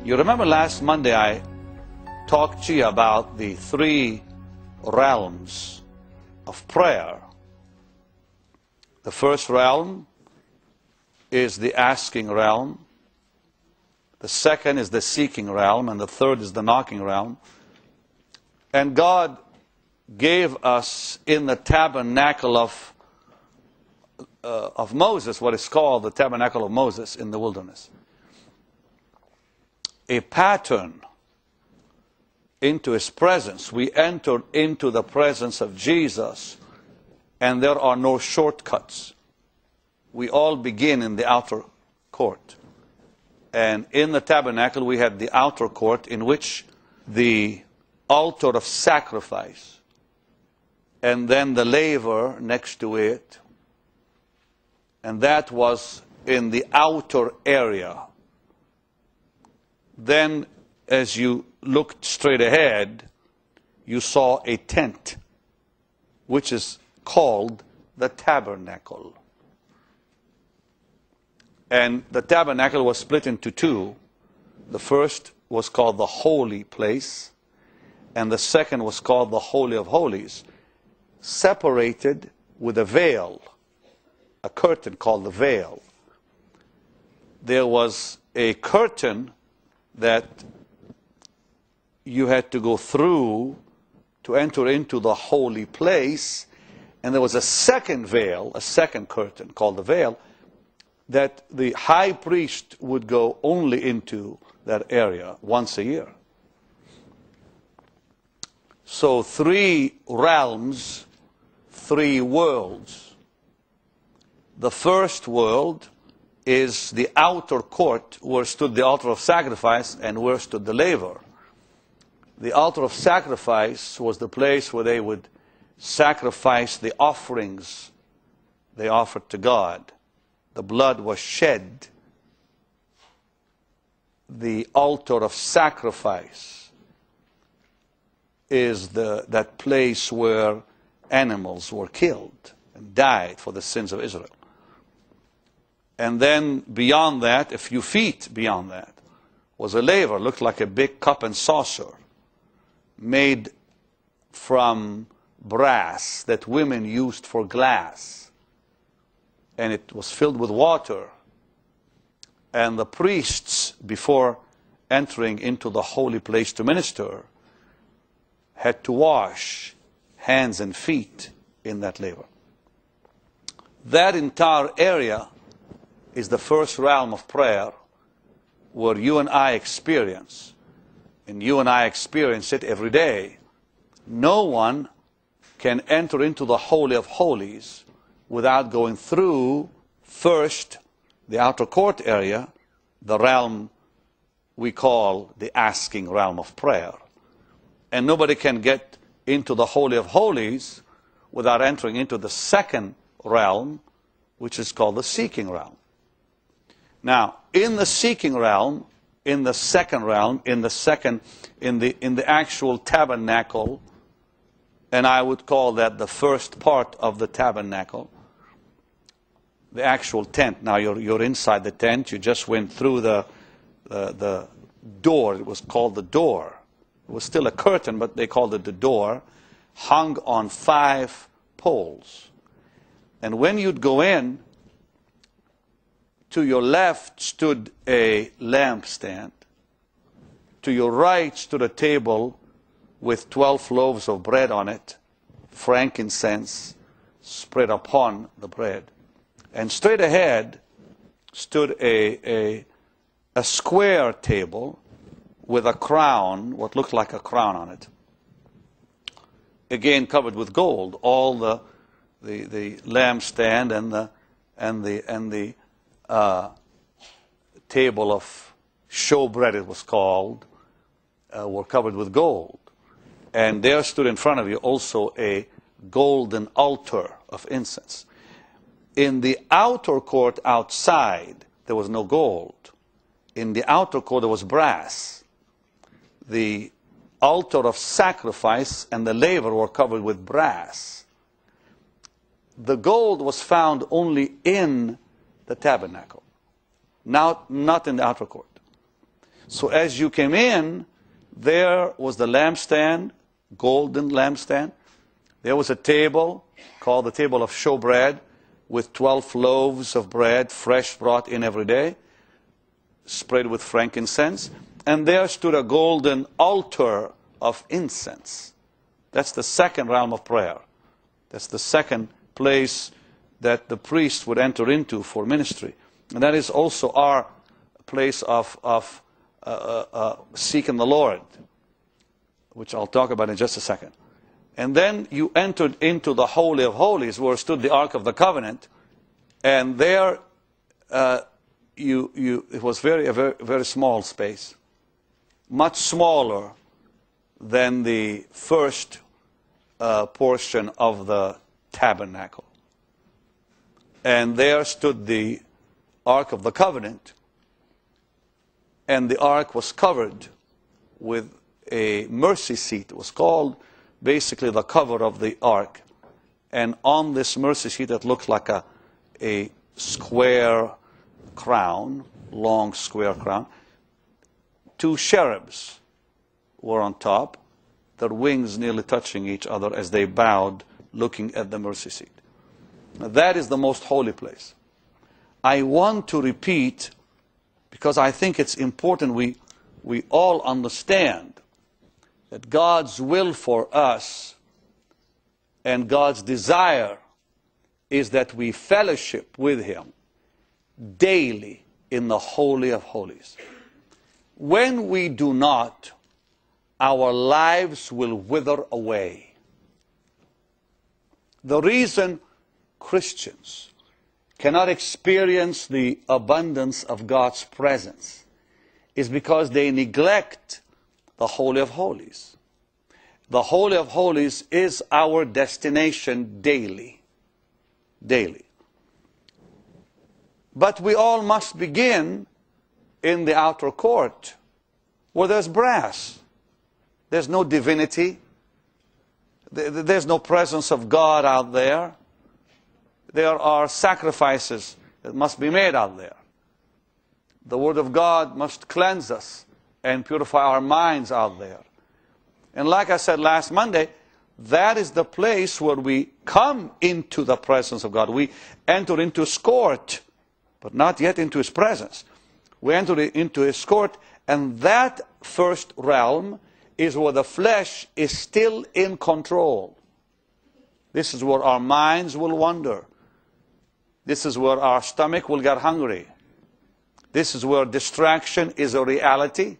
You remember last Monday I talked to you about the three realms of prayer. The first realm is the asking realm. The second is the seeking realm, and the third is the knocking realm. And God gave us in the tabernacle of Moses, what is called the tabernacle of Moses in the wilderness, a pattern into his presence. We entered into the presence of Jesus, and there are no shortcuts. We all begin in the outer court. And in the tabernacle we had the outer court, in which the altar of sacrifice, and then the laver next to it, and that was in the outer area. Then as you looked straight ahead, you saw a tent, which is called the tabernacle. And the tabernacle was split into two. The first was called the holy place, and the second was called the Holy of Holies, separated with a veil, a curtain called the veil. There was a curtain that you had to go through to enter into the holy place, and there was a second veil, a second curtain called the veil, that the high priest would go only into that area once a year. So three realms, three worlds. The first world is the outer court, where stood the altar of sacrifice and where stood the laver. The altar of sacrifice was the place where they would sacrifice the offerings they offered to God. The blood was shed. The altar of sacrifice is that place where animals were killed and died for the sins of Israel. And then beyond that, a few feet beyond that, was a laver, looked like a big cup and saucer, made from brass that women used for glass. And it was filled with water. And the priests, before entering into the holy place to minister, had to wash hands and feet in that laver. That entire area is the first realm of prayer, where you and I experience, and you and I experience it every day. No one can enter into the Holy of Holies without going through first the outer court area, the realm we call the asking realm of prayer. And nobody can get into the Holy of Holies without entering into the second realm, which is called the seeking realm. Now, in the seeking realm, in the second realm, in the actual tabernacle, and I would call that the first part of the tabernacle, the actual tent. Now you're inside the tent. You just went through the door. It was called the door. It was still a curtain, but they called it the door, hung on 5 poles. And when you'd go in, to your left stood a lampstand. To your right stood a table with 12 loaves of bread on it, frankincense spread upon the bread. And straight ahead stood a square table with a crown, what looked like a crown on it, again covered with gold. All the lampstand and the table of showbread, it was called, were covered with gold. And there stood in front of you also a golden altar of incense. In the outer court outside, there was no gold. In the outer court, there was brass. The altar of sacrifice and the laver were covered with brass. The gold was found only in the tabernacle, not in the outer court. So as you came in, there was the lampstand, golden lampstand. There was a table called the table of showbread with 12 loaves of bread, fresh brought in every day, spread with frankincense. And there stood a golden altar of incense. That's the second realm of prayer. That's the second place that the priest would enter into for ministry. And that is also our place of seeking the Lord, which I'll talk about in just a second. And then you entered into the Holy of Holies, where stood the Ark of the Covenant. And there it was a very small space, much smaller than the first portion of the tabernacle. And there stood the Ark of the Covenant, and the Ark was covered with a mercy seat. It was called basically the cover of the Ark. And on this mercy seat, it looked like a square crown, long square crown. 2 cherubs were on top, their wings nearly touching each other as they bowed, looking at the mercy seat. Now, that is the most holy place. I want to repeat, because I think it's important we all understand that God's will for us and God's desire is that we fellowship with Him daily in the Holy of Holies. When we do not, our lives will wither away. The reason Christians cannot experience the abundance of God's presence is because they neglect the Holy of Holies. The Holy of Holies is our destination daily. Daily. But we all must begin in the outer court, where there's brass. There's no divinity. There's no presence of God out there. There are sacrifices that must be made out there. The Word of God must cleanse us and purify our minds out there. And like I said last Monday, that is the place where we come into the presence of God. We enter into His court, but not yet into His presence. We enter into His court, and that first realm is where the flesh is still in control. This is where our minds will wander. This is where our stomach will get hungry. This is where distraction is a reality.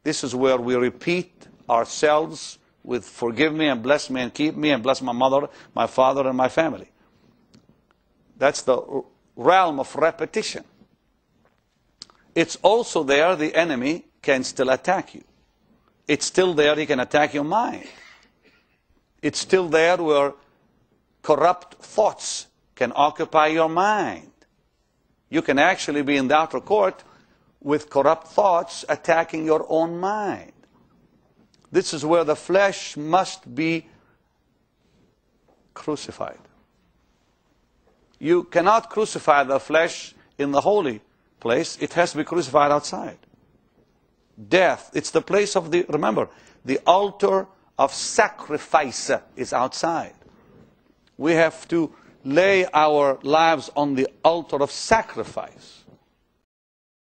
This is where we repeat ourselves with forgive me and bless me and keep me and bless my mother, my father, and my family. That's the realm of repetition. It's also there the enemy can still attack you. It's still there he can attack your mind. It's still there where corrupt thoughts can occupy your mind. You can actually be in the outer court with corrupt thoughts attacking your own mind. This is where the flesh must be crucified. You cannot crucify the flesh in the holy place. It has to be crucified outside. Death, it's the place of the, remember, the altar of sacrifice is outside. We have to lay our lives on the altar of sacrifice.